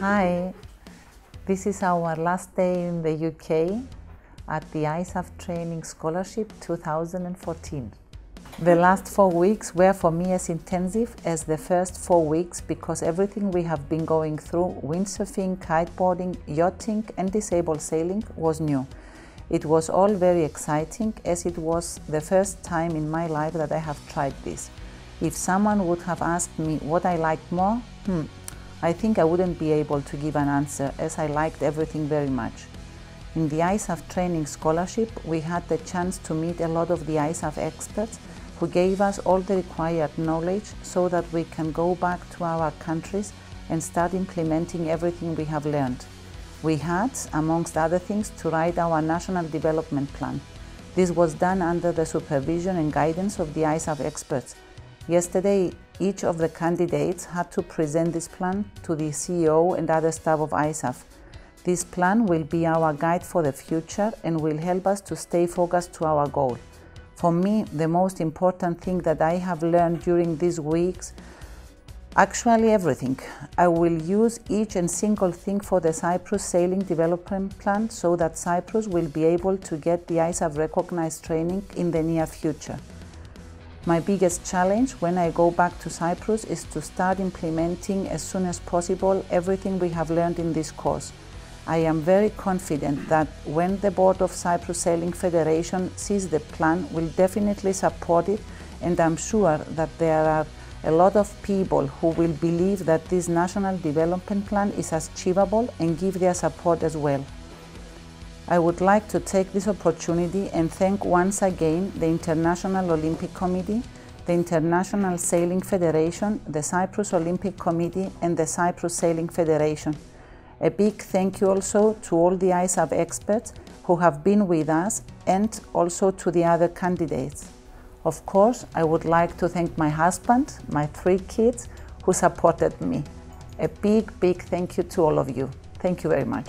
Hi, this is our last day in the UK at the ISAF Training Scholarship 2014. The last 4 weeks were for me as intensive as the first 4 weeks because everything we have been going through, windsurfing, kiteboarding, yachting and disabled sailing, was new. It was all very exciting as it was the first time in my life that I have tried this. If someone would have asked me what I liked more, I think I wouldn't be able to give an answer as I liked everything very much. In the ISAF Training Scholarship, we had the chance to meet a lot of the ISAF experts who gave us all the required knowledge so that we can go back to our countries and start implementing everything we have learned. We had, amongst other things, to write our National Development Plan. This was done under the supervision and guidance of the ISAF experts. Yesterday, each of the candidates had to present this plan to the CEO and other staff of ISAF. This plan will be our guide for the future and will help us to stay focused to our goal. For me, the most important thing that I have learned during these weeks, actually everything. I will use each and single thing for the Cyprus Sailing Development Plan so that Cyprus will be able to get the ISAF recognized training in the near future. My biggest challenge when I go back to Cyprus is to start implementing as soon as possible everything we have learned in this course. I am very confident that when the Board of Cyprus Sailing Federation sees the plan, will definitely support it, and I'm sure that there are a lot of people who will believe that this National Development Plan is achievable and give their support as well. I would like to take this opportunity and thank once again the International Olympic Committee, the International Sailing Federation, the Cyprus Olympic Committee and the Cyprus Sailing Federation. A big thank you also to all the ISAF experts who have been with us and also to the other candidates. Of course, I would like to thank my husband, my 3 kids who supported me. A big thank you to all of you. Thank you very much.